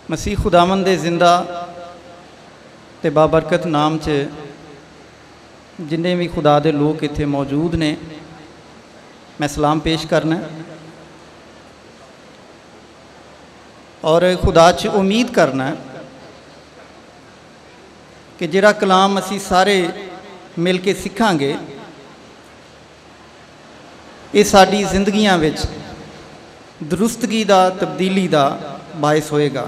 मसीह खुदावंद दे जिंदा ते बाबरकत नाम च जिन्ने भी खुदा दे लोग इत्थे मौजूद ने मैं सलाम पेश करना और खुदा च उम्मीद करना कि जिहड़ा कलाम असी सारे मिल के सीखांगे ये साडी जिंदगियां विच दुरुस्तगी दा तब्दीली दा बायस होएगा।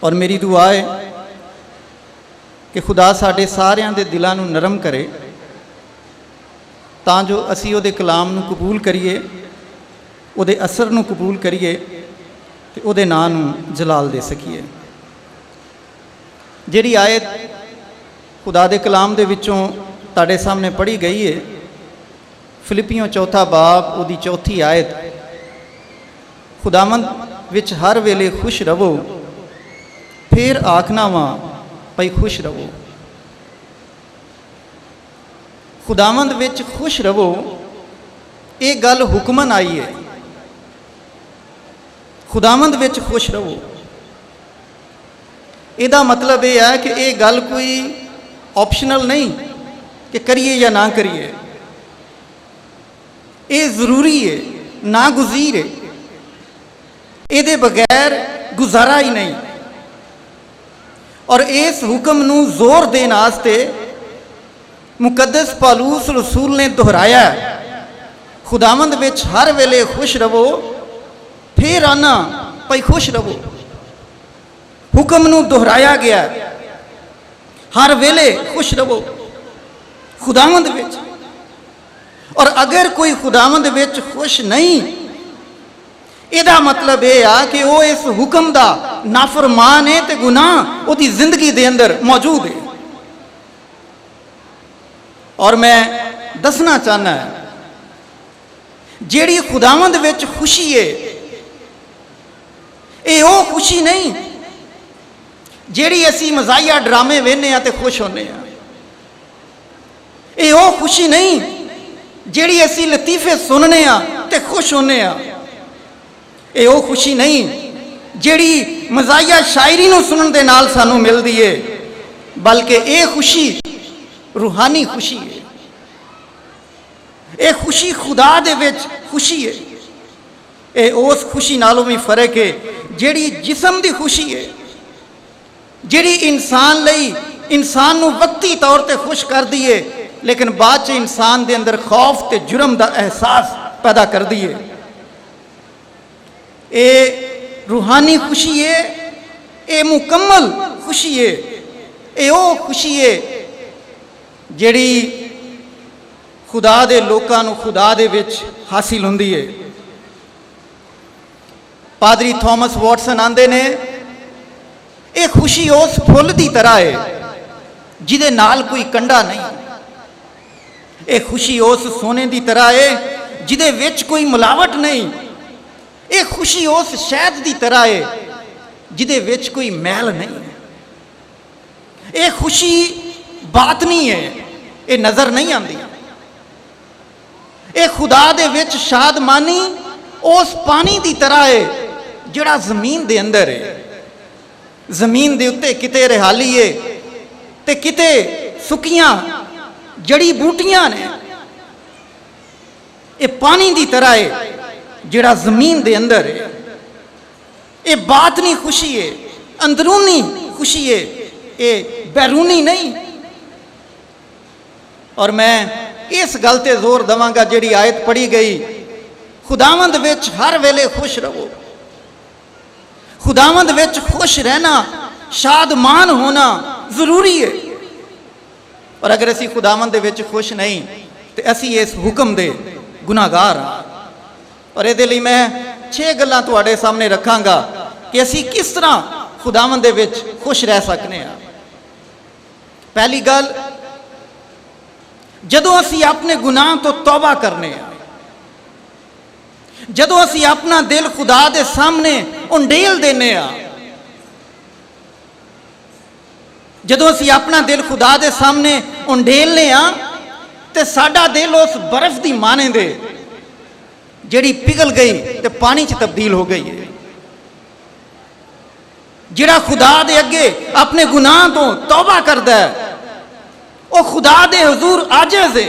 और मेरी दुआ है कि खुदा साडे सारियां दे दिलां नूं नरम करे तां जो असी उहदे कलाम नूं कबूल करिए, उहदे असर नूं कबूल करिए ते उहदे नां नूं जलाल दे सकीए। जिहड़ी आयत खुदा दे कलाम दे विचों तुहाडे सामने पढ़ी गई है, फिलिपियों चौथा बाब उहदी चौथी आयत, खुदावंद विच हर वेले खुश रवो, फिर आखना वा भई खुश रवो। खुदावंद विच खुश रवो, ये गल हुक्मन आई है। खुदावंद विच खुश रवो, इहदा मतलब यह है कि ये गल कोई ऑप्शनल नहीं कि करिए या ना करिए, ये जरूरी है, ना गुज़ीर है, इहदे बगैर गुजारा ही नहीं। और इस हुक्म नूं जोर देण वास्ते मुकद्दस पौलुस रसूल ने दोहराया, खुदावंद विच हर वेले खुश रवो, फिर आना भई खुश रवो। हुक्म नूं दोहराया गया, हर वेले खुश रवो खुदावंद विच। और अगर कोई खुदावंद विच खुश नहीं, इहदा मतलब यह आ कि वह इस हुक्म दा नाफरमान है ते गुनाह उहदी जिंदगी दे अंदर मौजूद है। और मैं दसना चाहना है, जिहड़ी खुदावंद विच खुशी है, ये वो खुशी नहीं जिहड़ी असी मज़ाहिया ड्रामे वेखने आ ते खुश होने आ। ये वो खुशी नहीं जिहड़ी असी लतीफे सुनने आ ते खुश होने आ। ये वो खुशी नहीं जिहड़ी मज़ाहिया शायरी नूं सुनन दे नाल सानूं मिलदी है, बल्कि ये खुशी रूहानी खुशी है। ये खुशी खुदा दे विच खुशी है। ये उस खुशी नालों भी फर्क है जिहड़ी जिस्म दी खुशी है, जिहड़ी इंसान लई इंसान नूं वक्ती तौर ते खुश कर दी है, लेकिन बाद च इंसान दे अंदर खौफ ते जुर्म दा एहसास पैदा कर दी है। ये रूहानी खुशी है, ये मुकम्मल खुशी है, ये वो खुशी है जिहड़ी खुदा दे लोकां नूं खुदा दे विच हासिल हुंदी है। पादरी थॉमस वॉटसन आंदे ने, ये खुशी उस फुल दी तरह है जिहदे नाल कोई कंडा नहीं। ये खुशी उस सोने की तरह है जिहदे विच कोई मिलावट नहीं। ये खुशी उस शहद की तरह है जिहदे विच कोई मैल नहीं। ये खुशी बातनी है, ये नज़र नहीं आती। ये खुदा दे विच शादमानी उस पानी की तरह है जिहड़ा जमीन दे अंदर है। जमीन दे उत्ते किते रिहाली है ते किते सुकियां जड़ी बूटियां ने। ये पानी की तरह है जिहड़ा जमीन दे अंदर है। ये बातनी खुशी है, अंदरूनी खुशी है, ये बैरूनी नहीं। और मैं इस गल ते जोर देवांगा जिहड़ी आयत पढ़ी गई, खुदावंद विच हर वेले खुश रहो। खुदावंद विच खुश रहना, शादमान होना जरूरी है। और अगर असी खुदावंद विच खुश नहीं तो असी इस हुक्म दे गुनाहगार हाँ। और ये लिए मैं 6 गल्लां तुहाडे सामने रखांगा कि असी किस तरह खुदावंद दे विच खुश रह सकने हैं। पहली गल, जदों असी अपने गुनाह तो तौबा करने हैं, जदों असी अपना दिल खुदा दे सामने उंडेल देने आ, जदों असी अपना दिल खुदा दे सामने उंडेलने आ ते साडा दिल उस बर्फ की माने दे जिहड़ी पिघल गई ते पानी च तब्दील हो गई है। जिहड़ा खुदा दे अगे अपने गुनाह तो तौबा करदा है वो खुदा दे हुजूर आजिज़ है,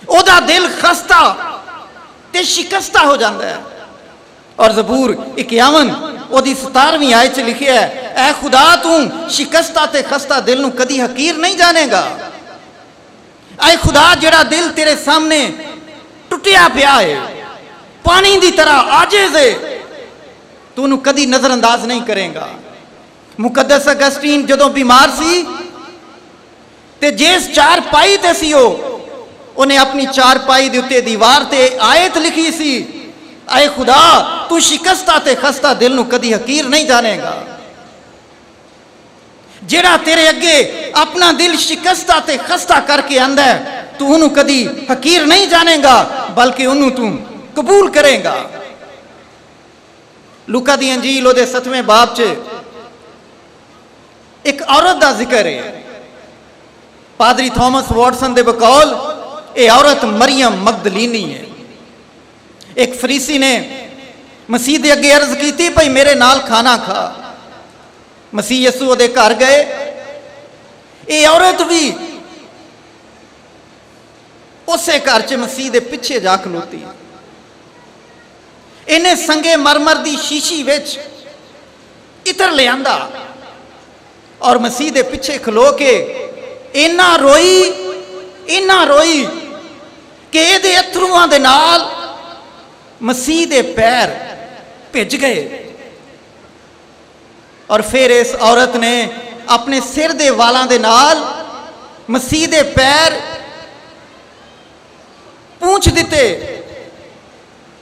ओदा दिल खस्ता ते शिकस्ता हो जाता है। और ज़बूर 51 ओदी 17वीं आयत च लिखिया है, ऐ खुदा तू शिकस्ता ते खस्ता दिल नूं कदी हकीर नहीं जानेगा। ऐ खुदा जिहड़ा दिल तेरे सामने टुटिया पिया है, पानी दी तरह आजिज़ है, तू उन्हें कदी नजरअंदाज नहीं करेगा। मुकद्दस अगस्टीन जदों बीमार सी ते जिस चारपाई ते सी उन्हें अपनी चारपाई दे उत्ते दीवार ते आयत लिखी सी, आए खुदा तू शिकस्ता ते खस्ता दिल नूं कदी हकीर नहीं जानेगा। जेड़ा तेरे अगे अपना दिल शिकस्ता ते खस्ता करके आंदा है, तू उन्हें कदी हकीर नहीं जानेगा बल्कि उन्हें तू कबूल करेगा। लूका दी अंजील ओदे 7वें बाब च एक औरत का जिक्र है। पादरी थॉमस वॉटसन दे बकौल ये औरत मरियम मगदलीनी है। एक फरीसी ने मसीह दे अगे अर्ज की, भाई मेरे नाल खाना खा। मसीह यसू ओदे घर गए, ये औरत भी उसे घर च मसीह दे पिछे जा खलोती। इन्हें संगे मरमर दी शीशी विच इतर ले आंदा और मसीह दे पिछे खलो के इन्ना रोई कि इहदे अथरुआं दे नाल मसीह दे पैर भिज गए। और फिर इस औरत ने अपने सिर दे वालां दे नाल मसीह दे पैर पूंछ दिते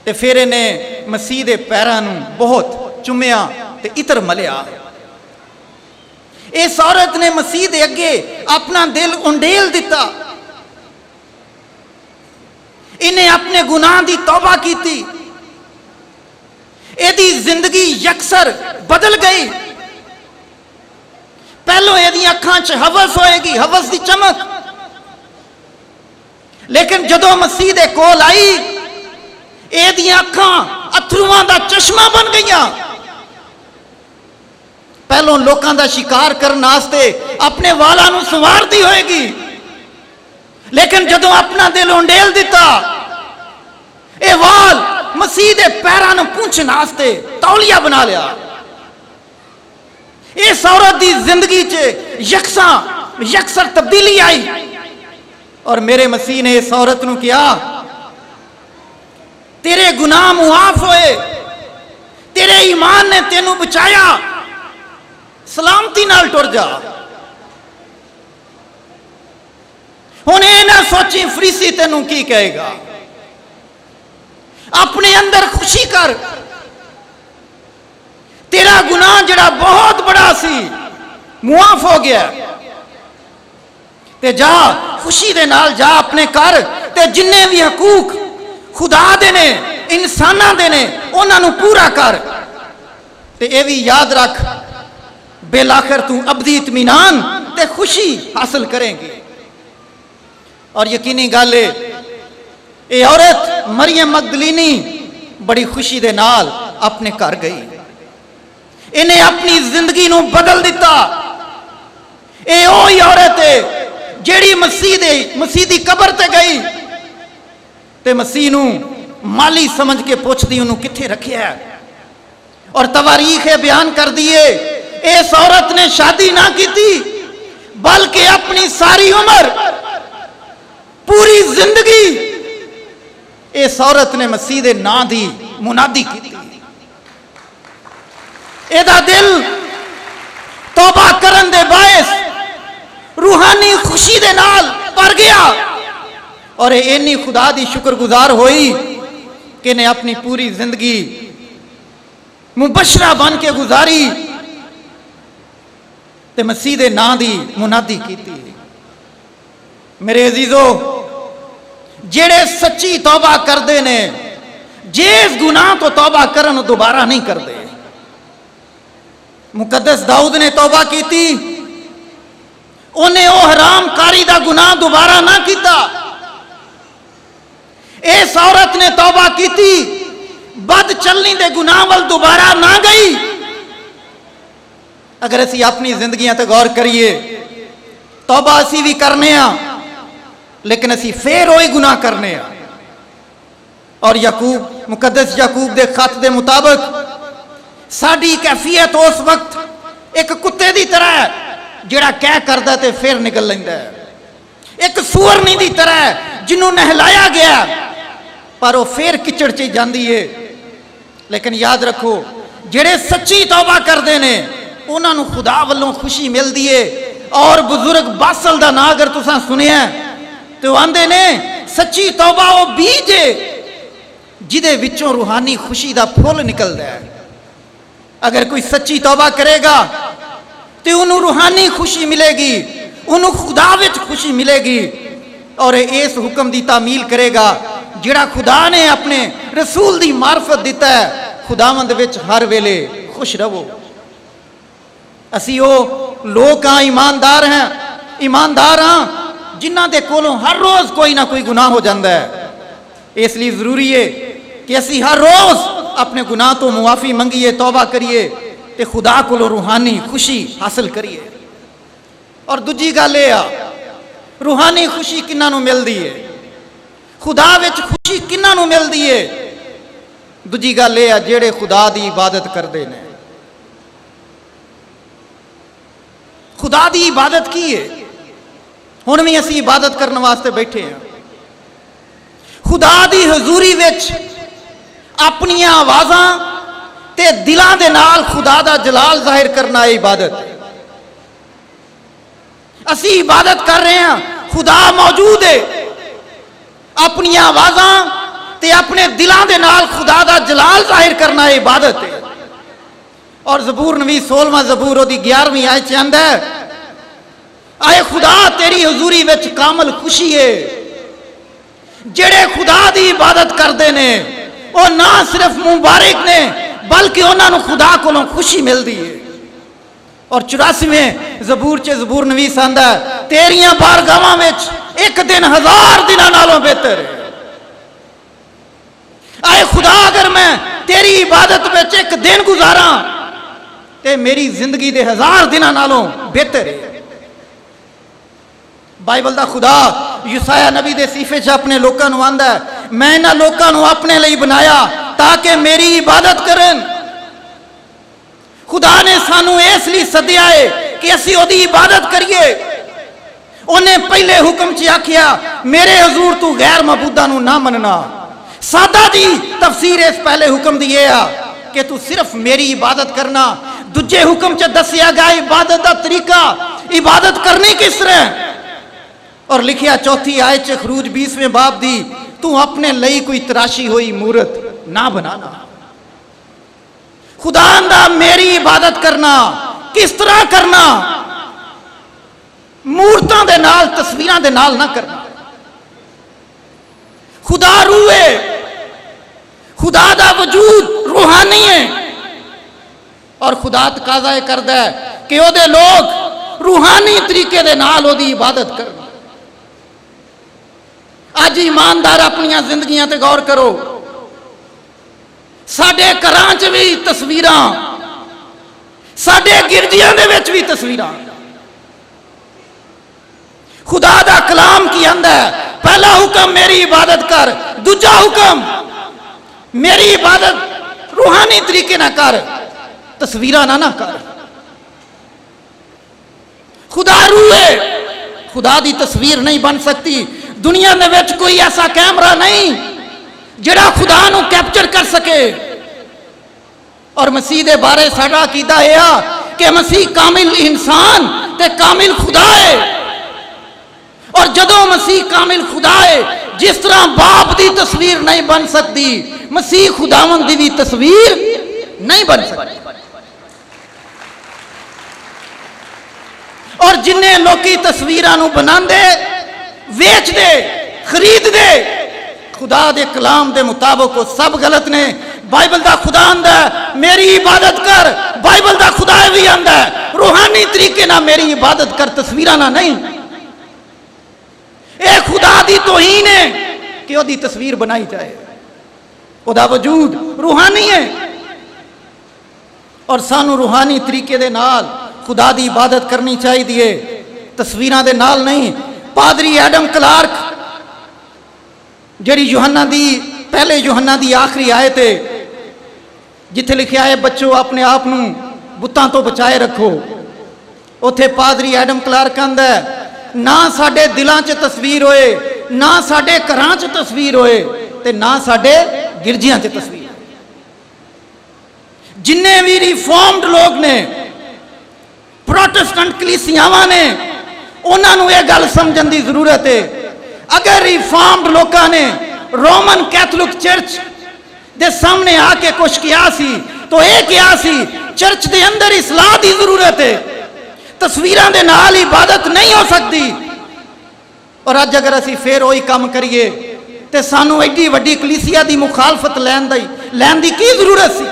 ते फिर इन्हें मसीह दे पैरां नूं बहुत चुम्या ते इतर मलिया। इस औरत ने मसीह दे अगे अपना दिल उंडेल दिता। इन्हें अपने गुनाह दी तौबा की। एदी जिंदगी यकसर बदल गई। पहलों एदी अखां च हवस होएगी, हवस दी चमक, लेकिन जदों मसीह दे कोल आई एदियां अखां अथरुआं दा चश्मा बन गईयां। पहलों लोकां दा शिकार करने वास्ते अपने वालां नूं संवारदी होएगी, लेकिन जदों अपना दिल उंडेल दिता ए वाल मसीह दे पैरां नूं पूंछण वास्ते तौलिया बना लिया। इस औरत दी जिंदगी च यकसर तब्दीली आई और मेरे मसीह ने इस औरत नूं कहा, तेरे गुनाह मुआफ होए, तेरे ईमान ने तेनू बचाया, सलामती नाल टुर जा। हुण ये ना सोची फरीसी तेनू की कहेगा, अपने अंदर खुशी कर। तेरा गुनाह जड़ा बहुत बड़ा सी मुआफ हो गया, ते जा खुशी दे नाल जा अपने घर ते जिन्ने भी हकूक खुदा दे ने इंसाना दे ने उन्होंने पूरा कर। ते ये भी याद रख बेलाखिर तू अबदी इत्मीनान ते खुशी हासिल करेंगे। और यकीनी गल है ये औरत मरियम मगदलीनी बड़ी खुशी दे नाल अपने घर गई। इन्हें अपनी जिंदगी नूं बदल दिता। ये ओही औरत है जेड़ी मसीह दी कबर ते गई ते मसीह नूं माली समझ के पुछदी उन्हों किथे रखिया है। और तवारीख बयान कर दिए इस औरत ने शादी ना की बल्कि अपनी सारी उम्र पूरी जिंदगी इस औरत ने मसीह दे नां दी मुनादी की। एदा दिल तौबा करन दे बायस रूहानी खुशी दे नाल भर गया और इन्नी खुदा दी शुक्रगुजार होई कि ने अपनी पूरी जिंदगी मुबशरा बन के गुजारी ते मसीह दे नां दी मुनादी की। मेरे अजीजों, जेड़े सच्ची तौबा करते ने जिस गुनाह तो तौबा करन दोबारा नहीं करते। मुकद्दस दाऊद ने तौबा की, उन्हें वो हरामकारी दा गुनाह दोबारा ना किया। इस औरत ने तौबा की, बद चलनी दे गुनाह वल दोबारा ना गई। अगर असी अपनी जिंदगियां ते गौर करिए, तौबा असी भी करने लेकिन असी फिर वही गुनाह करने और याकूब मुकद्दस याकूब के खत के मुताबिक साड़ी कैफियत उस वक्त एक कुत्ते की तरह है जिहड़ा कह करदा ते फिर निकल लैंदा है, एक सुअरनी की तरह जिन्हों नहलाया गया पर वह फिर किचड़ च जाती है। लेकिन याद रखो, जिहड़े सच्ची तौबा करते हैं उन्होंने खुदा वालों खुशी मिलती है। और बुजुर्ग बासल का ना अगर तुसां सुनिया तो आंदे ने सच्ची तौबा वो बीज है जिदे विचों रूहानी खुशी का फुल निकलता है। अगर कोई सच्ची तौबा करेगा तो उन्होंने रूहानी खुशी मिलेगी, उन्होंने खुदा विच खुशी मिलेगी और इस हुक्म की तामील करेगा जिहड़ा खुदा ने अपने रसूल की मार्फत दिता है, खुदावंद विच हर वेले खुश रहो। असी वो लोग हाँ, ईमानदार हैं, ईमानदार हाँ जिन्हां दे कोलों हर रोज कोई ना कोई गुनाह हो जाता है। इसलिए जरूरी है कि असी हर रोज अपने गुनाह तो मुआफ़ी मंगिए, तौबा करिए ते खुदा कोलों रूहानी खुशी हासिल करिए। और दूजी गल यह रूहानी खुशी किन्हां नूं मिलदी है, खुदा विच खुशी किन्हां नूं मिलदी है। दूजी गल यह जिहड़े खुदा दी इबादत करते हैं। खुदा दी इबादत की है, हुण भी असी इबादत करने वास्ते बैठे हैं। खुदा दी हजूरी विच अपनी आवाज़ां ते दिलां दे नाल खुदा दा जलाल जाहिर करना है इबादत। असी इबादत कर रहे हैं, खुदा मौजूद है, अपनी आवाज़ां ते अपने दिलां दे नाल खुदा दा जलाल जाहिर करना है इबादत है। और ज़बूर नवी 16वां ज़बूर ओदी 11वीं आयत च आंदा है, आए खुदा तेरी हजूरी विच कामल खुशी है। जेड़े खुदा दी इबादत करते हैं वो ना सिर्फ मुबारक ने बल्कि उन्होंने खुदा कोलों खुशी मिलती है। और 84वें ज़बूर च ज़बूर नवीस आंदा है, तेरियां बारगावां विच एक दिन 1000 दिनां नालों बेहतर है। आए खुदा अगर मैं तेरी इबादत विच एक दिन गुजारा ते मेरी जिंदगी दे 1000 दिनां नालों बेहतर है। बाइबल दा खुदा यूसाया नबी दे सीफे च अपने लोगों को आंदा है, मैं इन्हां लोगों को अपने लिए बनाया ताकि मेरी इबादत करन। खुदा ने सानू इसलिए सद्या है कि असी ओदी इबादत करिए। उन्हें पहले हुक्म च आखिया मेरे हजूर तू गैर मबूदा नू ना मनना। सादा दी तफसीर इस पहले हुक्म दी है कि तू सिर्फ मेरी इबादत करना। दूजे हुक्म च दसिया गया इबादत का तरीका, इबादत करनी किस तरह। और लिखिया चौथी आयत च खरूज 20वें बाब दी, तू अपने लिए कोई तराशी हुई मूरत ना बनाना। खुदा दा मेरी इबादत करना किस तरह करना, मूर्तां दे नाल तस्वीरां दे नाल ना करना। खुदा रूह है, खुदा दा वजूद रूहानी है और खुदा तकाजा करदा है कि ओदे लोग रूहानी तरीके दे नाल ओदी इबादत करन। अज ईमानदार अपनियां जिंदगियां ते गौर करो, साडे घरां च भी तस्वीरां, साडे गिरजियां दे विच भी तस्वीरां। खुदा दा कलाम की आंदा है, पहला हुक्म मेरी इबादत कर, दूजा हुक्म मेरी इबादत रूहानी तरीके ना कर, तस्वीरां ना कर। खुदा रूह है, खुदा दी तस्वीर नहीं बन सकती। दुनिया में विच कोई ऐसा कैमरा नहीं जिहड़ा खुदा नू कैप्चर कर सके। और मसीह दे बारे साडा अकीदा है कि मसीह कामिल इंसान ते कामिल खुदा है। और जदों मसीह कामिल खुदा है, जिस तरह बाप दी तस्वीर नहीं बन सकती, मसीह खुदावंद दी भी तस्वीर नहीं बन सकती। और जिन्ने लोकी तस्वीरां नू बनांदे, वेच दे, खरीद दे, खुदा दे कलाम दे मुताबिक वो सब गलत ने। बाइबल दा खुदा आंदा है मेरी इबादत कर, बाइबल दा खुदा भी आंदा है रूहानी तरीके ना मेरी इबादत कर, तस्वीरां ना नहीं। ए खुदा दी तौहीन है कि ओदी तस्वीर बनाई जाए। ओदा वजूद रूहानी है और सानू रूहानी तरीके दे नाल खुदा की इबादत करनी चाहिए, तस्वीरां दे नाल नहीं। पादरी एडम क्लार्क जिहड़ी यूहन्ना दी पहले यूहन्ना दी आखिरी आयत है जिथे लिखा है बच्चों अपने आप नूं बुतां तो बचाए रखो, उत्थे पादरी एडम क्लार्क कहंदा है ना साडे दिलां च तस्वीर होए, ना साडे घरां च तस्वीर होए ते ना साडे गिरजियां च तस्वीर। जिन्ने भी रिफॉर्म्ड लोग ने, प्रोटेस्टेंट कलीसियावां ने, उन्होंने यह गल समझण की जरूरत है। अगर रिफॉर्म्ड लोगों ने रोमन कैथोलिक चर्च दे सामने आके कुछ किया सी तो यह किया सी चर्च के अंदर इसलाह की जरूरत है, तस्वीरां दे नाल इबादत नहीं हो सकती। और अज अगर असी फिर वही काम करिए तो सानू एडी वड्डी कलीसिया की मुखालफत लैन की जरूरत सी।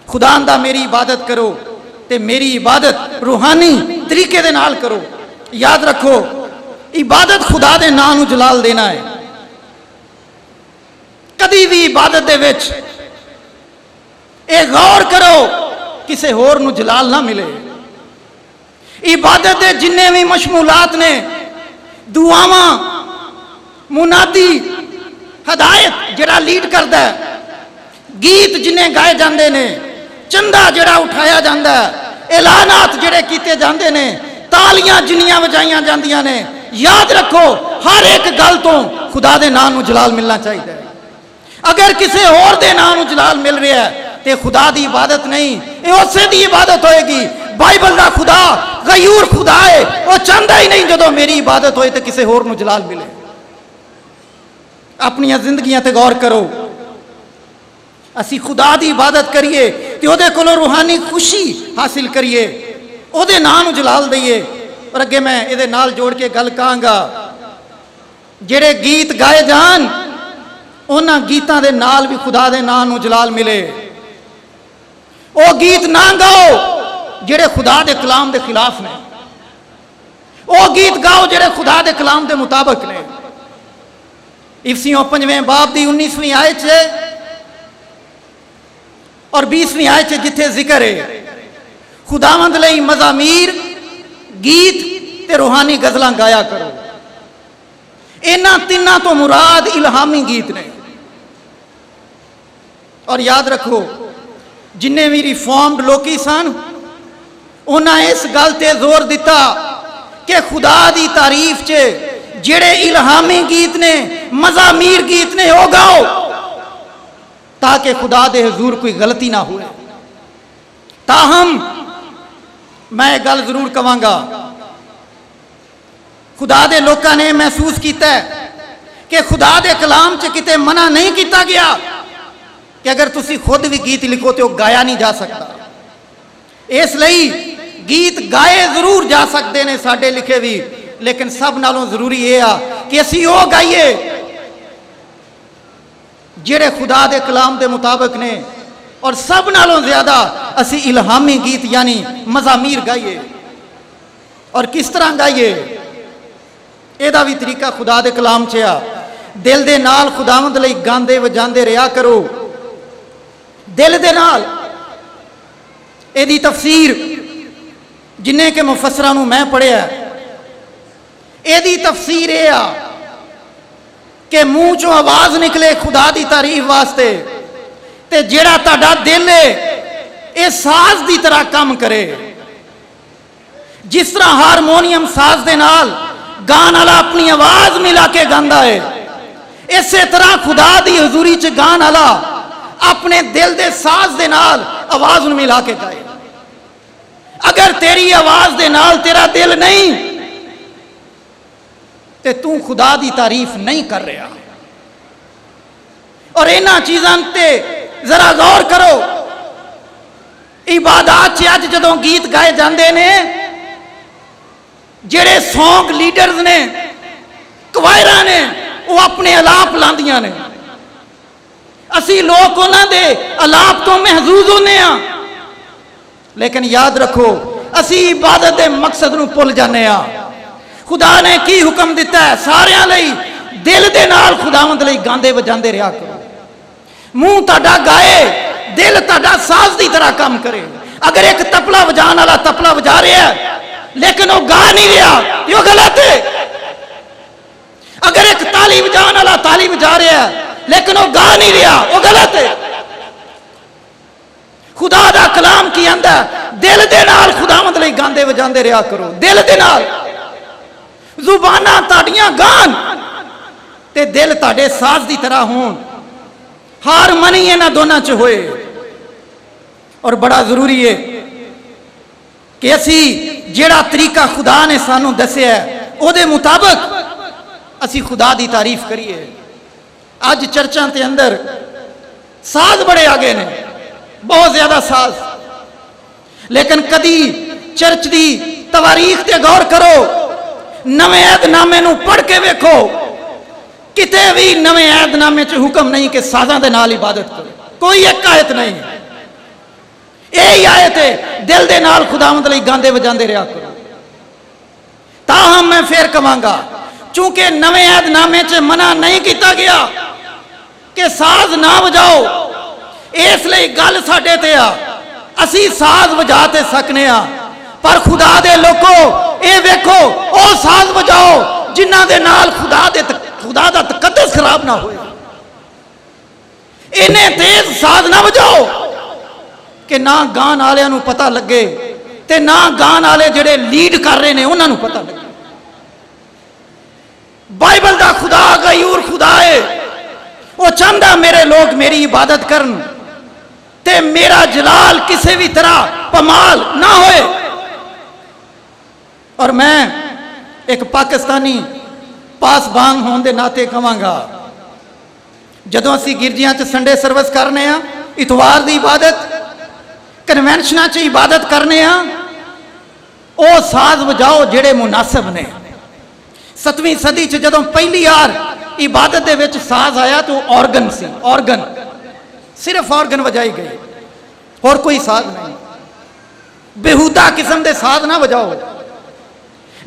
खुदा दा मेरी इबादत करो ते मेरी इबादत रूहानी तरीके दे नाल करो। याद रखो इबादत खुदा दे नाम नूं जलाल देना है। कदी भी इबादत दे विच एक गौर करो किसी होर नूं जलाल ना मिले। इबादत दे जिन्ने भी मशमूलात ने, दुआवां, मुनादी, हदायत जिहड़ा लीड करदा है, गीत जिन्ने गाए जांदे ने, चंदा जिहड़ा उठाया जांदा है, ऐलानात जिहड़े कीते जांदे ने, तालियां जिन्नियां वजाइयां जांदियां ने, याद रखो हर एक गल तो खुदा दे नाम नूं जलाल मिलना चाहिए। अगर किसी होर दे नाम नूं जलाल मिल रहा है तो खुदा दी इबादत नहीं, ये उसे दी इबादत होएगी। बाइबल दा खुदा गयूर खुदा है, वो चाहता ही नहीं जो मेरी इबादत होए तो किसी होर नूं जलाल मिले। अपनी जिंदगियां ते गौर करो, असी खुदा दी इबादत करिए तो उहदे कोलों रूहानी खुशी हासिल करिए, उहदे नाम नूं जलाल दईए। और अगे मैं इहदे नाल जोड़ के गल कहांगा, जिहड़े गीत गाए जान उन्हां गीतां दे नाल भी खुदा दे नाम नूं जलाल मिले। वो गीत ना गाओ जिहड़े खुदा दे कलाम दे खिलाफ ने, वो गीत गाओ जिहड़े खुदा दे कलाम दे मुताबिक ने। इफसियों 5वें बाब दी 19वीं आयत और 20वीं आयत जिथे जिक्र है खुदावंद लई मज़ामीर, गीत ते रूहानी गजलां गाया करो। इन्हां तिन्हां तो मुराद इल्हामी गीत ने। और याद रखो जिन्ने भी रिफॉर्म्ड लोकी सन उन्हें इस गल ते जोर दिता कि खुदा दी तारीफ च जिहड़े इल्हामी गीत ने, मज़ामीर गीत ने, वो गाओ ताकि खुदा दे हुजूर कोई गलती ना हो। ताहम मैं गल जरूर कहांगा, खुदा दे लोकां ने महसूस किया कि खुदा दे कलाम च किते मना नहीं किया गया कि अगर तुसी खुद भी गीत लिखो तो गाया नहीं जा सकता। इसलिए गीत गाए जरूर जा सकते हैं साडे लिखे भी, लेकिन सब नालों जरूरी यह आ कि असी वो गाइए जिहड़े खुदा दे कलाम दे मुताबिक ने, और सब नालों ज्यादा असी इल्हामी गीत यानी मज़ामीर गाइए। और किस तरह गाइए, एदा भी तरीका खुदा दे कलाम च आ। दिल दे नाल खुदावंद लई गांदे वजांदे रहा करो, दिल दे नाल। एदी तफसीर जिन्ने के मुफस्सरां नूं मैं पढ़िया, एदी तफसीर ये आ कि मुंह चों आवाज निकले खुदा दी तारीफ वास्ते ते जिहड़ा तुहाडा दिल है ये साज की तरह काम करे। जिस तरह हारमोनियम साज दे नाल गान वाला अपनी आवाज मिला के गांदा है, इसे तरह खुदा दी हजूरी च गान वाला अपने दिल दे साज दे नाल आवाज नूं मिला के गाए। अगर तेरी आवाज दे नाल तेरा दिल नहीं ते तू खुदा दी तारीफ नहीं कर रहा। और इन्हां चीज़ां ते जरा गौर करो। इबादत च अज जदों गीत गाए जाते ने, जेड़े सॉन्ग लीडर्स ने, क्वायरां ने, वो अपने अलाप लांदियां ने। असी लोग उन्हां दे अलाप तो महजूज होने आ, लेकिन याद रखो असी इबादत के मकसद नूं भुल जाने आ। खुदा ने की हुक्म दिता है, सारियां लई दिल दे नाल खुदावंद लई गांदे वजांदे रहा करो। मुंह तुहाडा गाए, दिल तुहाडा साज की तरह काम करे। अगर एक तबला वजाने वाला तबला वजा रहा है लेकिन वो गा नहीं रहा, ये गलत है। अगर एक ताली वजाने वाला ताली वजा रहा है लेकिन वो गा नहीं रहा, वो गलत है। खुदा दा कलाम की आंदा दिल दे नाल खुदावंद लई गांदे वजांदे रहा करो, दिल दे नाल। जुबानां ताड़ियां गान ते दिल ताड़े साज की तरह होन, हारमनी इन्हां दोनों च होए। और बड़ा जरूरी है कि असी जेड़ा तरीका खुदा ने सानू दसिया उहदे मुताबिक असी खुदा की तारीफ करिए। अज चर्चा के अंदर साज बड़े आ गए ने, बहुत ज्यादा साज, लेकिन कदी चर्च की तवारीख ते गौर करो, नवे ऐदनामे नू पढ़ के वेखो, किते भी नवे ऐदनामे च हुक्म नहीं कि साजां दे नाल इबादत करो, कोई एक आयत नहीं। यही आयत है दिल दे नाल खुदावंद लई गांदे वजांदे रहा करो। ताहम मैं फिर कहांगा, चूंकि नवे ऐदनामे च मना नहीं किया गया कि साज ना वजाओ, इसलिए गल साडे ते आ, असी साज वजा ते सकने आ, पर खुदा दे लोको ये वेखो ओ साज वजाओ जिन्हां दे नाल खुदा दा तकद्दस खराब ना होए। इन्ने तेज साज ना वजाओ कि ना गान वालियां नूं पता लगे ते ना गान वाले जिहड़े लीड कर रहे ने उन्हां नूं पता लगे। बाइबल दा खुदा गयूर खुदा है, वो चाहता मेरे लोग मेरी इबादत करन ते मेरा जलाल किसी भी तरह पमाल ना होए। और मैं एक पाकिस्तानी पासबान होने के नाते कहांगा, जदों असी गिरजियां च संडे सर्विस करने आ, इतवार की इबादत, कन्वेंशनां च इबादत करने आ, वो साज वजाओ जेड़े मुनासिब ने। 7वीं सदी च जदों पहली बार इबादत दे विच साज आया तो ऑर्गन सी, ऑर्गन, सिर्फ ऑर्गन वजाई गई, और कोई साज नहीं। बेहूदा किस्म के साज ना वजाओ,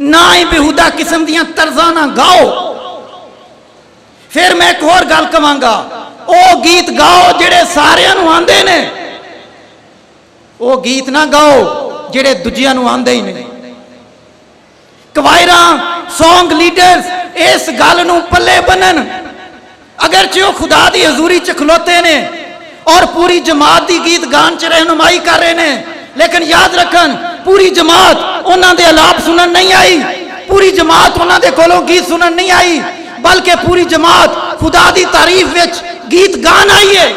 ना ही बेहूदा किस्म दियां तर्जा ना गाओ। फिर मैं एक और गल कहांगा, ओ गीत गाओ जेड़े सारियां नूं आंदे ने, वो गीत ना गाओ जेड़े दूजियां नूं आंदे ही नहीं। कवायरां सॉन्ग लीडर्स इस गल नूं पल्ले बनन, अगर जो खुदा दी हजूरी च खलोते ने और पूरी जमात की गीत गान च रहनुमाई कर रहे हैं, लेकिन याद रखन पूरी जमात उन्हां दे अलाप सुनन नहीं आई, पूरी जमात उन्हां दे कोलों गीत सुनन नहीं आई, बल्कि पूरी जमात खुदा दी तारीफ विच गीत गान आई है।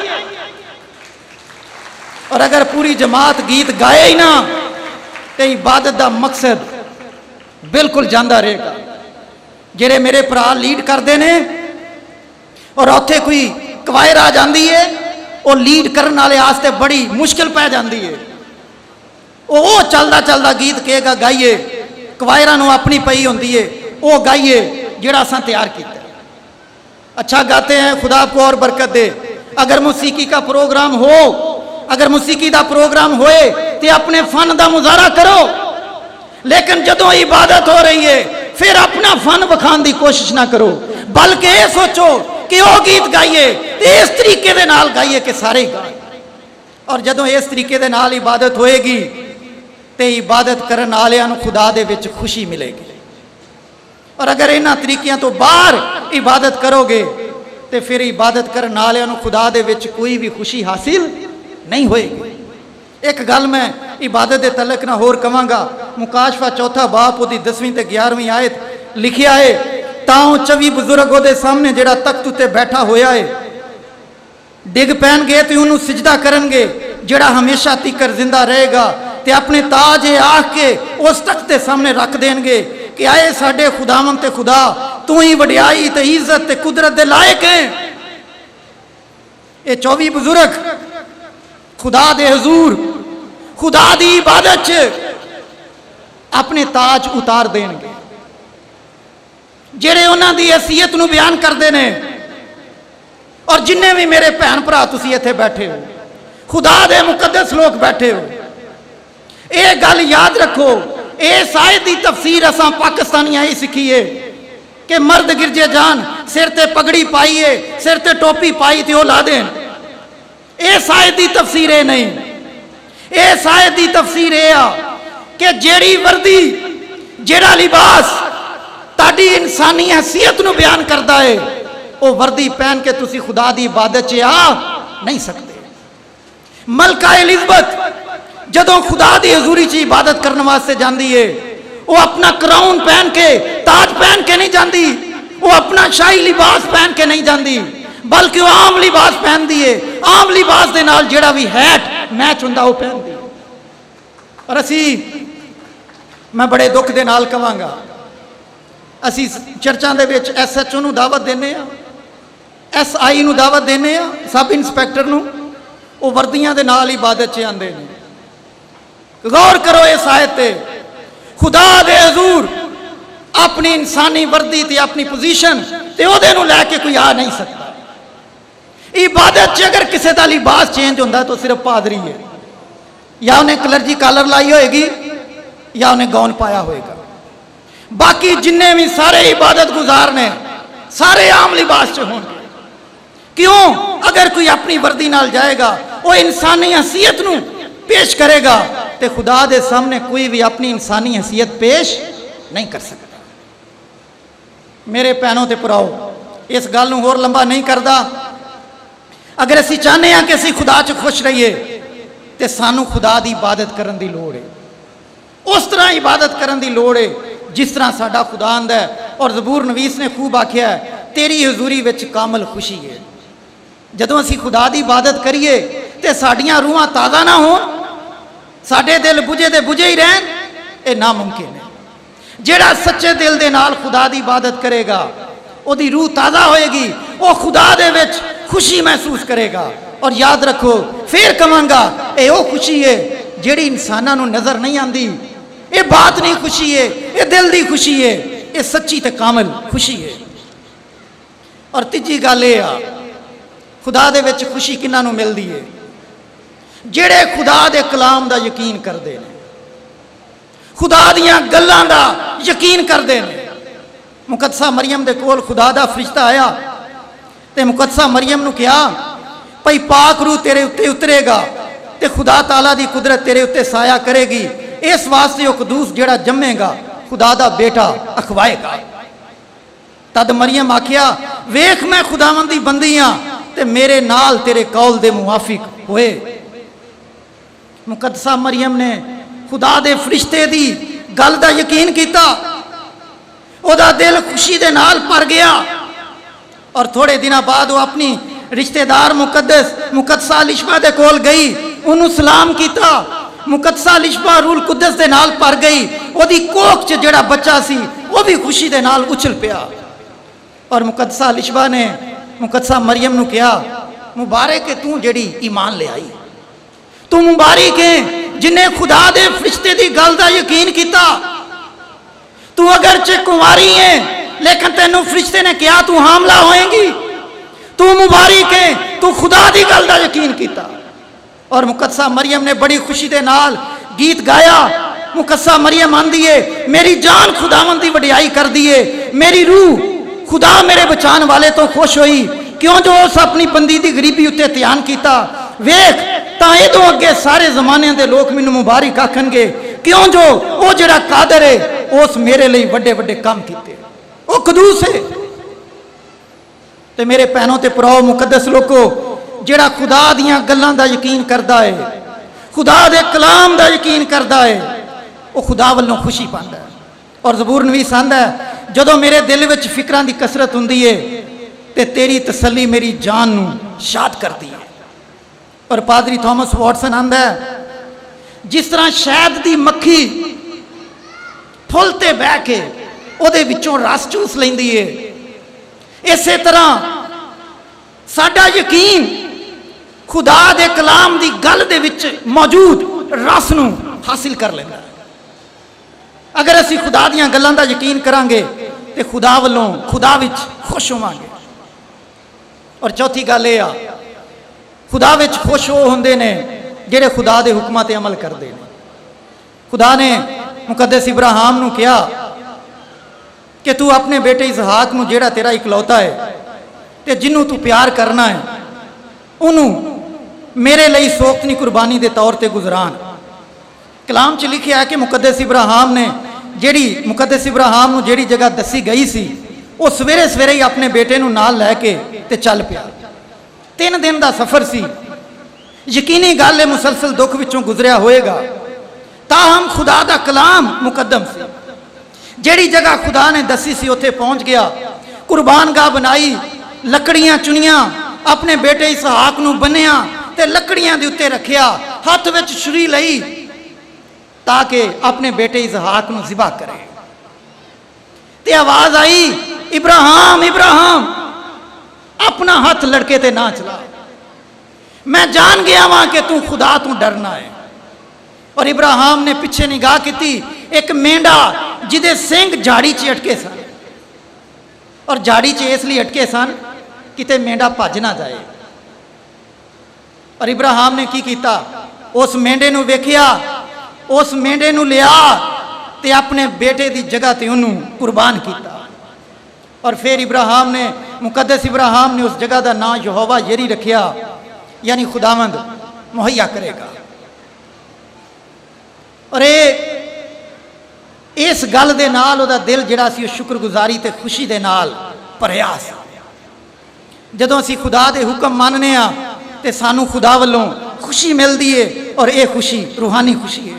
और अगर पूरी जमात गीत गाए ही ना तो इबादत का मकसद बिल्कुल जांदा रहेगा। जेड़े मेरे भरा लीड करते हैं और उत्थे कोई कवायर आ जाती है, वो लीड करने वाले आस्ते बड़ी मुश्किल पै जाती है। वो चलता चलता गीत कहेगा गाइए, कवायरां नूं अपनी पई होंदी है, वो गाइए जिहड़ा असां तैयार किया। अच्छा गाते हैं, खुदा आपको और बरकत दे। अगर मौसीकी का प्रोग्राम हो, अगर मौसीकी का प्रोग्राम होए तो अपने फन का मुजाहरा करो, लेकिन जदों इबादत हो रही है फिर अपना फन विखाने की कोशिश ना करो, बल्कि ये सोचो कि वो गीत गाइए इस तरीके दे नाल गाइए कि सारे गाएं। और जदों इस तरीके दे नाल इबादत होएगी तो इबादत करन वालियां नूं खुदा दे विच खुशी मिलेगी। और अगर इन्हां तरीकिਆਂ तो बाहर इबादत करोगे तो फिर इबादत करन वालियां नूं खुदा दे विच कोई भी खुशी हासिल नहीं होएगी। एक गल मैं इबादत के तलक ना होर कहांगा, मुकाशफा 4 बाप उहदी 10वीं ते 11वीं आयत लिखिया है, तां 24 बुजुर्ग उहदे सामने जिहड़ा तख्त उत्ते बैठा होया है डिग पैणगे ते उहनूं सिजदा करनगे, जिहड़ा हमेशा तिकर जिंदा रहेगा, ते अपने ताज आख के उस तख्त के सामने रख देंगे कि आए साडे खुदावंद ते खुदा, तू ही वडियाई ते इज्जत ते कुदरत दे लायक है। ये 24 बुजुर्ग खुदा दे हजूर खुदा दी इबादत च अपने ताज उतार देंगे, जेड़े उन्हां दी हैसियत नूं बयान करते हैं। और जिन्ने भी मेरे भैन भरा तुसीं इत्थे बैठे हो, खुदा दे मुकद्दस लोग बैठे हो, ये गल याद रखो, इस आयत की तफसीर असां पाकिस्तानियां ही सीखी है कि मर्द गिरजे जान, सिर ते पगड़ी पाई है, सिर ते टोपी पाई ते वो ला देन, इस आयत की तफसीर ये नहीं, इस आयत की तफसीर ये आ कि जेड़ी वर्दी जेड़ा लिबास ताड़ी इंसानी हैसियत नूं बयान करता है, वो वर्दी पहन के तुसी खुदा की इबादत च आ नहीं सकते। मलका एलिजबेथ जदों खुदा की हजूरी च इबादत करने वास्ते जाती है, वो अपना क्राउन पहन के, ताज पहन के नहीं जाती, वो अपना शाही लिबास पहन के नहीं जाती, बल्कि वो आम लिबास पहनती है। आम लिबास के नाल जेड़ा भी हैट मैच हुंदा वो पहनती है। और असी, मैं बड़े दुख के नाल कहांगा, असी चर्चा दे विच SHO नूं दावत देने आ, SI नूं दावत देने आ, सब इंस्पैक्टर नूं, वो वर्दियां दे नाल इबादत च आंदे ने। गौर करो इस आयत ते, खुदा दे हजूर अपनी इंसानी वर्दी ते अपनी पोजीशन ते ओहदे नूं लैके कोई आ नहीं सकता। इबादत च अगर किसी का लिबास चेंज होंदा तो सिर्फ पादरी है, या उन्हें कलरजी कॉलर लाई होएगी या उन्हें गाउन पाया होएगा। बाकी जिन्ने भी सारे इबादत गुजार ने सारे आम लिबास च होंगे। क्यों? अगर कोई अपनी वर्दी नाल जाएगा, वो इंसानी हसीयत नूं पेश करेगा, तो खुदा दे सामने कोई भी अपनी इंसानी हसीयत पेश नहीं कर सकता। मेरे भैनों ते भराओ, इस गल नूं होर लंबा नहीं करदा। अगर असी चाहते हैं कि असी खुदा च खुश रहिए, तो सानू खुदा की इबादत करने की लोड़ है। उस तरह इबादत करने की लोड़ है जिस तरह साडा खुदा आंदा है। और ज़बूर नवीस ने खूब आख्या है, तेरी हजूरी विच कामल खुशी है। जदों असी खुदा की इबादत करिए तो साडियां रूहां ताज़ा ना हो, साडे दिल बुझे दे बुझे ही रहन, ये नामुमकिन है। जेड़ा सच्चे दिल दे नाल खुदा की इबादत करेगा, ओदी रूह ताज़ा होएगी, वो खुदा दे विच खुशी महसूस करेगा। और याद रखो, फिर कहांगा, ये वो खुशी है जेड़ी इंसानां नूं नजर नहीं आती। ये बात नहीं खुशी है, ये दिल की खुशी है, ये सच्ची ते कामल खुशी है। और तीजी गल ये आ, खुदा दे विच खुशी किन्हां नूं मिलदी है? जेड़े खुदा दे कलाम दा यकीन करदे ने, खुदा दियां गल्लां दा यकीन करदे ने। मुकद्दसा मरियम दे कोल खुदा दा फरिश्ता आया ते मुकद्दसा मरियम नूं कहा, भई पाक रूह तेरे उत्ते उतरेगा ते खुदा ताला दी कुदरत तेरे उत्ते साया करेगी, इस वास्ते वो कदूस जेड़ा जम्मेगा खुदा दा बेटा अखवाएगा। तद मरियम आखिया, वेख मैं खुदावंद दी बंदी हां ते मेरे नाल तेरे कौल दे मुआफिक होए। मुकद्दसा मरियम ने खुदा दे फरिश्ते दी गल दा यकीन किया, ओदा दिल खुशी दे नाल भर गया। और थोड़े दिनों बाद वो अपनी रिश्तेदार मुकद्दसा लिशबा दे कोल गई, उन्होंने सलाम किया। मुकद्दसा लिशबा रूल कुद्दस दे नाल भर गई, ओदी कोख च जेड़ा बच्चा सी वो भी खुशी दे नाल उछल पिया। और मुकद्दसा लिशबा ने मुकद्दसा मरियम नूं कहा, मुबारक है तू जेड़ी ईमान ले आई, तू मुबारक है जिन्हें खुदा दे फरिश्ते दी गल दा यकीन किया। तू अगरचे कुंवारी है, लेकिन तेनों फरिश्ते ने कहा तू हामला होएगी। तू मुबारक है, तू खुदा दी गल दा यकीन किया। और मुकद्दसा मरियम ने बड़ी खुशी दे नाल गीत गाया। मुकद्दसा मरियम आंदी है, मेरी जान खुदावंद दी वडियाई कर दी है, मेरी रूह खुदा मेरे बचाने वाले तो खुश हुई, क्यों जो उस अपनी बंदी दी गरीबी उत्ते ध्यान किया। वेख तां इदों अगे सारे जमाने दे लोग मैनूं मुबारक आखणगे, क्यों जो वो जिहड़ा कादर है उस मेरे लिए वड्डे वड्डे काम कीते, वो कदूस है। ते मेरे भैनों ते भराओ मुकद्दस लोगो, जेड़ा खुदा दियां गल्लां दा यकीन करदा है, खुदा दे कलाम दा यकीन करदा है, वो खुदा वल्लों खुशी पांदा है। और ज़बूर नवीस आंदा है, जदों मेरे दिल विच फिक्रां दी कसरत हुंदी है ते तेरी तसल्ली मेरी जान नूं शाद करदी है। और पादरी थॉमस वॉटसन आंदा है, जिस तरह शहद दी मक्खी फुल ते बह के ओदे विचों रस चूस लैंदी है, इसे तरह साडा यकीन खुदा दे कलाम दी गल दे विच मौजूद रस नूं हासिल कर लेंदा है। अगर असी खुदा दियां गल्लां दा यकीन करांगे तो खुदा वल्लों खुदा विच खुश होवांगे। और चौथी गल ये आ, खुदा विच खुश वो हुंदे ने जेड़े खुदा दे हुक्मां ते अमल करदे ने। खुदा ने मुकद्दस इब्राहिम नूं कहा कि तू अपने बेटे इसहाक नूं जेड़ा तेरा इकलौता है ते जिन्हों तू प्यार करना है, उन्हों मेरे लिए सोख्तनी कुर्बानी के तौर पर गुजरान। कलाम च लिखिया है कि मुकद्दस इब्राहिम ने मुकद्दस इब्राहिम नूं जिहड़ी जगह दसी गई सी वो सवेरे सवेरे ही अपने बेटे नूं नाल लैके ते चल पिया। 3 दिन का सफ़र सी। यकीनी गल है मुसलसल दुख विचों गुजरिया होएगा, ताहम खुदा दा कलाम मुकद्दम सी। जिहड़ी जगह खुदा ने दसी सी उत्थे पहुंच गया, कुर्बान गाह बनाई, लकड़ियां चुनियां, अपने बेटे इसहाक नूं बन्निया ते लकड़ियां दे उत्ते रखिया, हथ विच छुरी लई ताकि अपने बेटे इसहाक नूं ज़िबा करे। ते आवाज आई, इब्राहिम इब्राहिम, अपना हाथ लड़के ते ना चला, मैं जान गया वहां कि तू खुदा तू डरना है। और इब्राहिम ने पिछे निगाह की, एक मेंढा जिदे सिंह झाड़ी च अटके सन, और झाड़ी च इसलिए अटके सन किते मेंढा भज ना जाए। और इब्राहिम ने की किया, उस मेंढे नूं वेखिया, उस मेंढे नूं लिया ते अपने बेटे की जगह ते उन्हों कुर्बान किया। और फिर इब्राहिम ने मुकद्दस इब्राहिम ने उस जगह का नाम यहोवा यरी रखिया, यानी खुदावंद मुहैया करेगा। और इस गल दे नाल उहदा दिल जिहड़ा सी शुक्रगुजारी ते खुशी दे नाल भरिया सी। जदों असीं खुदा दे हुक्म मानने आ ते सानू खुदा वल्लों खुशी मिलती है, और यह खुशी रूहानी खुशी है।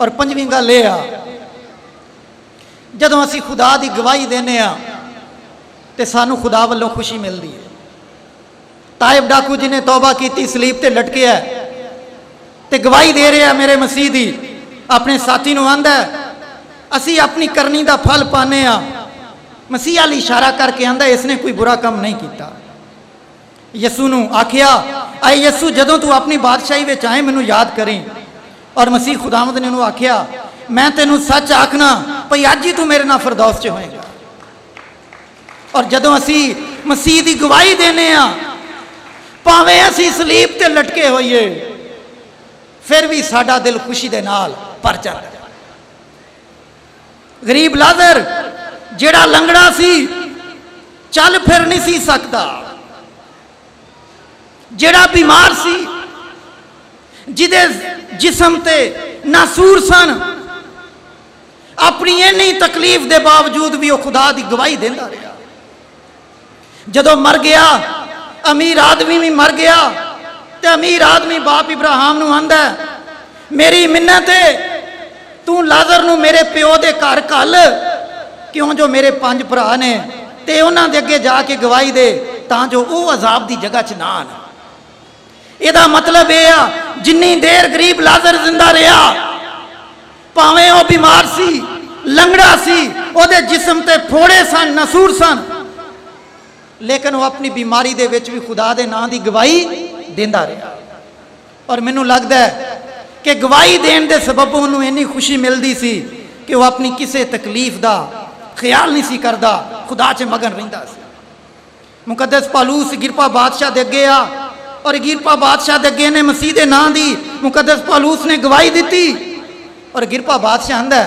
और 5वीं गल यह आ, जदों असीं खुदा की गवाही देने आ ते सानू खुदा वल्लों खुशी मिलती है। ताइब डाकू जी ने तौबा की, सलीब ते लटके है ते गवाही दे रहा मेरे मसीह दी, अपने साथी नूं आंदा असी अपनी करनी का फल पाने आ। मसीह अल इशारा करके आंदा इसने कोई बुरा काम नहीं किया। यसू नूं आखिया, आए यसू जदों तू अपनी बादशाही में आए मैनू याद करें। और मसीह खुदावंद ने उन्होंने आखिया, मैं तेनू सच आखना भई अज ही तू मेरे नाल फिरदौस च होएगा। और जदों असी मसीह की गवाही देने आ, भावें असी सलीब ते लटके होइए, फिर भी साडा दिल खुशी दे नाल भर जाता। गरीब लाजर जेड़ा लंगड़ा सी, चल फिर नहीं सी सकता, जेड़ा बीमार सी, जिदे जिस्म ते नासूर सन, अपनी इन्नी तकलीफ के बावजूद भी वह खुदा की गवाही देता रहा। जदों मर गया, अमीर आदमी भी मर गया, तो अमीर आदमी बाप इब्राहिम नूं आंदा, मेरी मिन्नत है तू लाजर नूं मेरे प्यो दे घर घल, क्यों जो मेरे 5 भरा ने, ते उन्हां दे अगे जाके गवाही दे तां जो वो अजाब की जगह च ना आन। इहदा मतलब यह आ, जिन्नी देर गरीब लाजर जिंदा रहा, भावें वह बीमार सी, लंगड़ा सी, उहदे जिस्म ते फोड़े सन, नसूर सन, लेकिन वह अपनी बीमारी दे विच भी खुदा दे नाम की गवाही देंदा रहा। और मैनू लगता है कि गवाही देने के सबब उन्होंने इन्नी खुशी मिलती सी कि वह अपनी किसी तकलीफ का ख्याल नहीं सी करता, खुदा च मगन रहिंदा सी। मुकद्दस पौलुस गिरपा बादशाह दे अगे आ, और गिरपा बादशाह दे अगे ने मसीह के नाम की मुकद्दस पौलुस ने गवाही दी। और गिरपा बादशाह आंदा,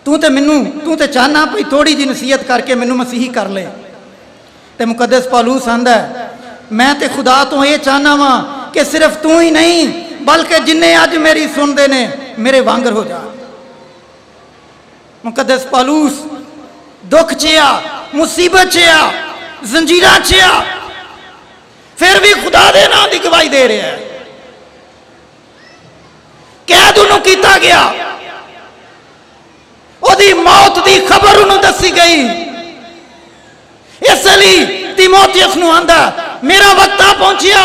तू तो चाहना भाई थोड़ी जी नसीहत करके मैनू मसीही कर ले। तो मुकद्दस पौलुस आंदा, मैं तो खुदा तो ये चाहना वा कि सिर्फ तू ही नहीं बल्कि जिन्हें अज मेरी सुनते ने मेरे वांगर हो जा। मुकद्दस पौलुस दुख च आ, मुसीबत च आ, जंजीरां च आ, फिर भी खुदा दे नाम की गवाही दे रहा है। कैद उन्होंने किया गया, ओदी मौत की खबर उन्होंने दसी गई, इसलिए तीमोथियुस नूं आंदा, मेरा वक्त आ पहुंचिया,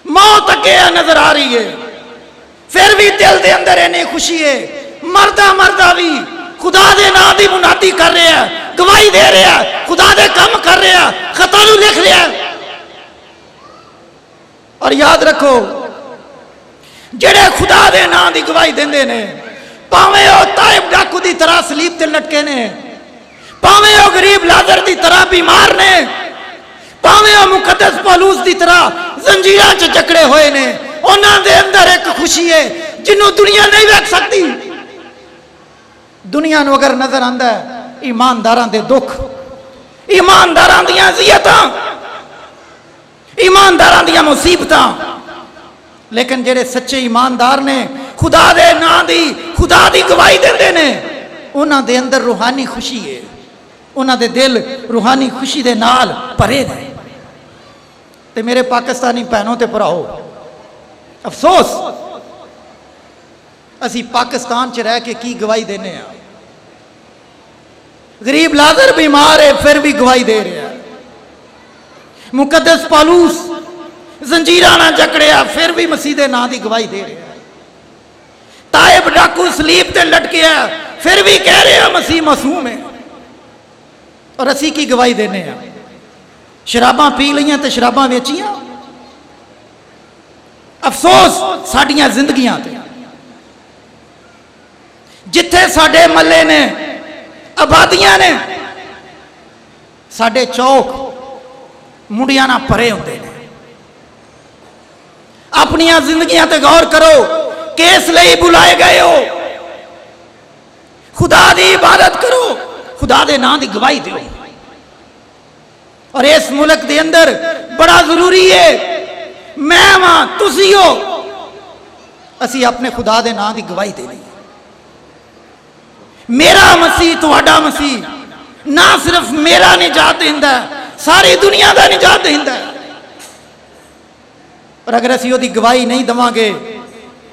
मौत अगे नजर आ रही है, फिर भी दिल के अंदर इन्नी खुशी है, मरदा मरदा भी खुदा दे नाम की मुनादी कर रहा है, गवाही दे रहा है, खुदा दे काम कर रहा है, खतां नूं लिख रहा है। और याद रखो, जेड़े खुदा दे नाम की गवाही देंदे ने, भावें वह ताइब डाकू की तरह सलीब ते लटके ने, भावें वह गरीब लाजर की तरह बीमार ने, भावें वह मुकद्दस पौलुस की तरह जंजीरां च जकड़े हुए ने, उन्हां दे अंदर एक खुशी है जिन्हों दुनिया नहीं वेख सकती। दुनिया नूं अगर नजर आंदा है ईमानदारां दे दुख, ईमानदारां दीयां अज़ियतां, ईमानदारां दियां मुसीबतां। लेकिन जेड़े सच्चे ईमानदार ने, खुदा दे नां दी, खुदा दी गवाही देंदे ने, उन्हां दे अंदर रूहानी खुशी है, उन्हां दे दिल रूहानी खुशी दे नाल भरे ने। ते मेरे पाकिस्तानी भैनों ते भराओ, अफसोस असी पाकिस्तान च रह के की गवाही देने आ। गरीब लाजर बीमार है फिर भी गवाही दे रहा है। मुकद्दस पालूस जंजीरा ना जकड़िया फिर भी मसीह दे नां दी गवाही दे रहा है। ताइब डाकू सलीब ते लटकिया फिर भी कह रहे हैं मसीह मासूम है। और असी की गवाही देने आ? शराबां पी लियां ते शराबां वेचियां। अफसोस साडियां जिंदगियां ते, जिथे साडे मल्ले ने, आबादियां ने, साडे चौक मुंडियां ना भरे होंदे ने। अपनियां जिंदगियां ते गौर करो, किस लई बुलाए गए हो? खुदा दी इबादत करो, खुदा दे नां दी गवाही दो। और इस मुल्क दे अंदर बड़ा जरूरी है, मैं वहां तुसी हो, असी अपने खुदा दे नां दी गवाही देनी। मेरा मसीह तुहाडा मसीह ना सिर्फ मेरा निजात देंदा, सारी दुनिया का निजात देंदा। और अगर असी ओदी गवाही नहीं देवांगे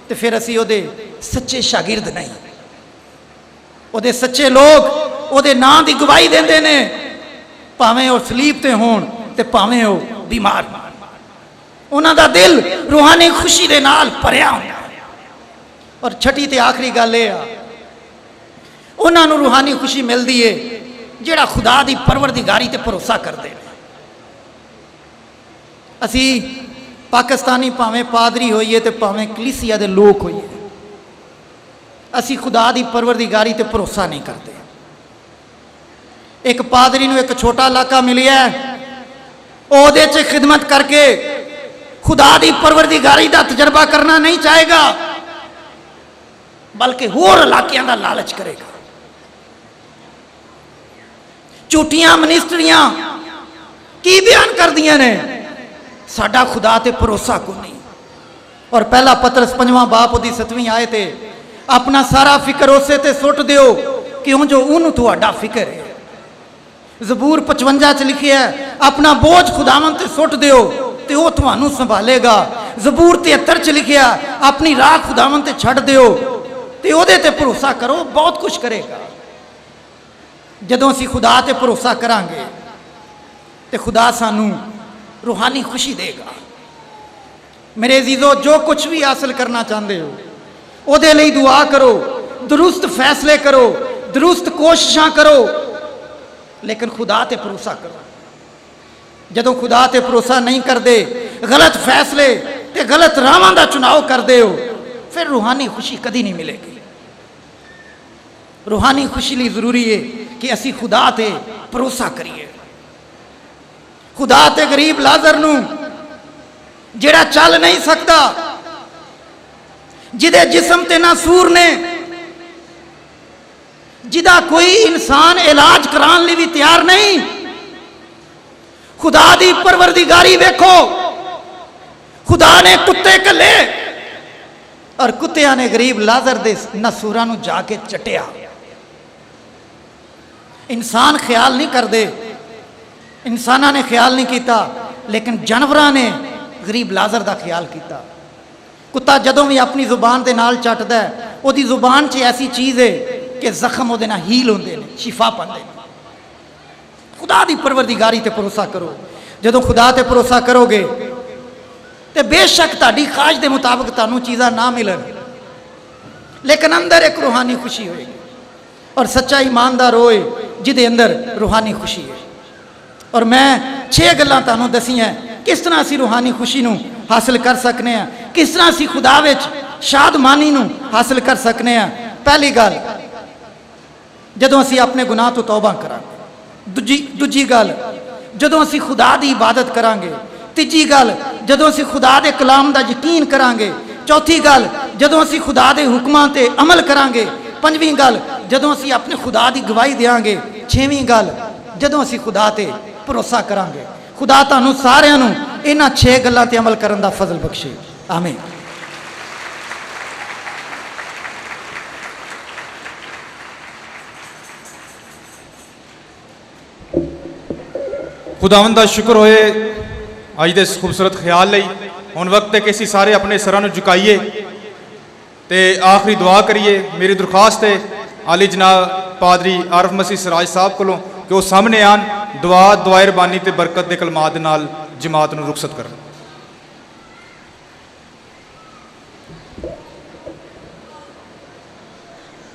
तो फिर असी ओदे सच्चे शागिर्द नहीं। ओदे सच्चे लोग ओदे नां दी गवाही देंदे ने, भावें वो सलीब ते होण ते भावें वो बीमार। उन्हां दा दिल रूहानी खुशी दे नाल भरिया होंदा। और छठी ते आखिरी गल ये आ, उन्हां नूं रूहानी खुशी मिलदी है जिहड़ा खुदा दी परवरदिगारी ते भरोसा करदे ने। असी पाकिस्तानी भावें पादरी होइए ते भावें कलीसिया दे लोग होइए, असी खुदा दी परवरदिगारी ते भरोसा नहीं करते। एक पादरी नूं एक छोटा इलाका मिलिया, ओहदे च खिदमत करके खुदा दी परवरदिगारी दा तजर्बा करना नहीं चाहेगा, बल्कि होर इलाकियां दा लालच करेगा। झूठियां मिनिस्ट्रियां की बयान कर दियां ने, साडा खुदा ते भरोसा को नहीं। और पहला पतरस 5वां बाप ओदी 7वीं आयत ते, अपना सारा फिक्र उसे ते सुट दियो क्यों जो उन्होंने तुहाडा फिक्र है। जबूर 55 च लिखिया है, अपना बोझ खुदावन ते सुट दियो ते वो तुहानू संभालेगा। जबूर 73 च लिखिया, अपनी राह खुदावन ते छड़ दियो ते ओदे ते भरोसा करो, बहुत कुछ करेगा। जदों असीं खुदा ते भरोसा करांगे ते खुदा सानू रूहानी खुशी देगा। मेरे अजीजों, जो कुछ भी हासिल करना चाहते हो ओदे लई दुआ करो, दुरुस्त फैसले करो, दुरुस्त कोशिशां करो, लेकिन खुदा ते भरोसा करो। जदों खुदा ते भरोसा नहीं करते, गलत फैसले ते गलत राहां दा चुनाव करते हो, फिर रूहानी खुशी कदी नहीं मिलेगी। रूहानी खुशी लिए जरूरी है कि असी खुदा ते भरोसा करिए। खुदा ते गरीब लाजर नूं जिहड़ा चल नहीं सकता, जिदे जिस्म ते ना सूर ने, जिदा कोई इंसान इलाज कराने लिए भी तैयार नहीं, खुदा दी परवरदिगारी वेखो। खुदा ने कुत्ते कले और कुत्तियां ने गरीब लाजर दे नसूरां नूं जाके चटिया। इंसान ख्याल नहीं करते, इंसाना ने ख्याल नहीं किया, लेकिन जानवरां ने गरीब लाजर का ख्याल किया। कुत्ता जदों भी अपनी जुबान के नाल चटदा है, उसकी जुबान च ऐसी चीज़ है कि जख्म वो हील होंदे ने, शिफा पाते हैं। खुदा की परवरदिगारी ते भरोसा करो। जदों खुदा ते भरोसा करोगे तो बेशक ताड़ी ख्वाहिश के मुताबिक तुहानू चीज़ां ना मिलन, लेकिन अंदर एक रूहानी खुशी होएगी। और सच्चा ईमानदार होए जिदे अंदर रूहानी खुशी है। और मैं 6 गल्लां तुहानू दसियां किस तरह असी रूहानी खुशी नू हासिल कर सकने हैं, किस तरह असी खुदा विच शादमानी नू हासिल कर सकने हैं। पहली गल, जदों असी अपने गुनाह तो तौबा करांगे। दूजी गल, जदों असी खुदा दी इबादत करांगे। तीजी गल, जदों असी खुदा दे कलाम दा यकीन करांगे। चौथी गल, जदों असी खुदा दे हुक्मां ते अमल करांगे। पंजवीं गल, जदों असी अपने खुदा दी गवाही देंगे। छेवीं गल, जदों असी खुदा ते भरोसा करांगे। खुदा तुहानू सारिआं नू इन्हां 6 गल्लां ते अमल करन दा फजल बख्शे। आमीन। खुदावंद दा शुक्र होए अज दे इस खूबसूरत ख्याल लई। हुण वक्त है कि असीं सारे अपने सिरां नूं झुकाइए ते आखिरी दुआ करिए। मेरी दरखास्त है आली जनाब पादरी आरफ मसीह सराज साहब कोलों कि वो सामने आन, दुआ रबानी ते बरकत दे कलमात दे नाल जमात नूं रुखसत करन।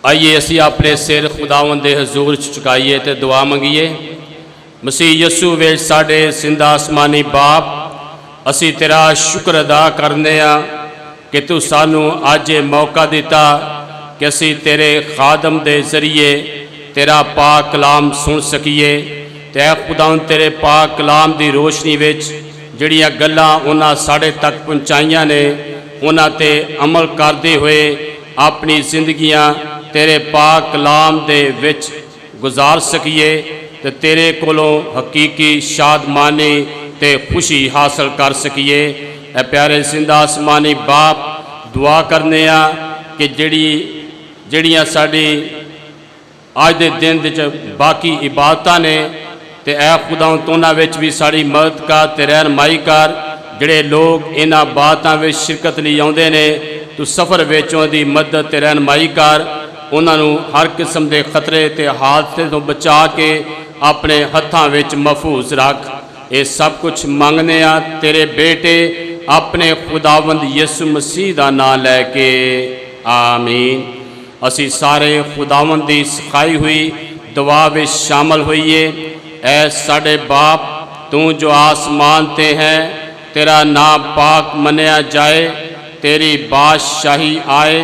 आइए असी अपने सिर खुदावंद दे हजूर झुकाइए ते दुआ मंगीए। मसीह यसू विच साडे जिंदा आसमानी बाप, असी तेरा शुक्र अदा करने कि तू सानू अज मौका दिता कि असी तेरे खादम दे जरिए तेरा पाक कलाम सुन सकीए। ते खुदावंद तेरे पाक कलाम की रोशनी विच जिहड़ियां गल्लां उन्हां साढ़े तक पहुँचाइयां ने उन्हां ते अमल करते हुए अपनी जिंदगियां तेरे पाक कलाम दे विच गुजार सकीए ते तेरे कोलों हकीकी शादमानी ते खुशी हासिल कर सकीए। ए प्यारे जिंदा आसमानी बाप, दुआ करने कि जड़ियाँ साड़ी अज के दिन बाकी इबादतां ने ते ऐ खुदा तो उन्हां विच भी साड़ी मदद कर ते रहनमाई कर। जिहड़े लोग इन्हां बातां विच शिरकत लई आउंदे ने तू सफ़र विचों दी मदद ते रहनमाई कर। उन्होंने हर किस्म के खतरे ते हादसे तो बचा के अपने हत्थां विच महफूज रख। ये सब कुछ मंगने तेरे बेटे अपने खुदावंद यसु मसीह का नाम लैके, आमीन। असी सारे खुदावंद की सिखाई हुई दुआ विच शामिल होइए। ऐ साडे बाप, तू जो आसमान ते है, तेरा नाम पाक मनिया जाए, तेरी बादशाही आए,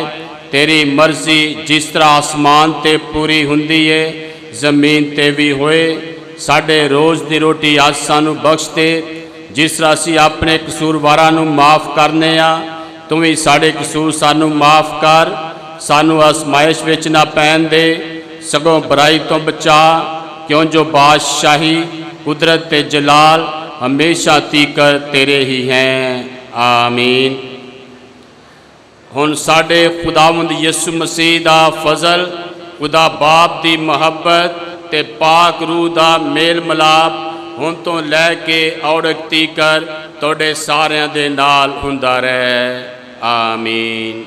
तेरी मर्जी जिस तरह आसमान ते पूरी हुंदी है जमीन ते भी होए। साडे रोज़ की रोटी अज सानू बख्श दे, जिस तरह असी अपने कसूरवारां नू माफ़ करने तू भी साडे कसूर सानू माफ़ कर। सानू आजमाइश विच ना पैन दे, सगों बुराई तो बचा, क्यों जो बादशाही कुदरत ते जलाल हमेशा तीकर तेरे ही हैं, आमीन। हुण साडे खुदावंद यसु मसीह दा फजल, खुदा बाप दी मुहब्बत ते पाक रूह दा मेल मिलाप हुण तो लैके औड़क तीकर तुहाडे सारियां दे नाल हुंदा रहे, आमीन।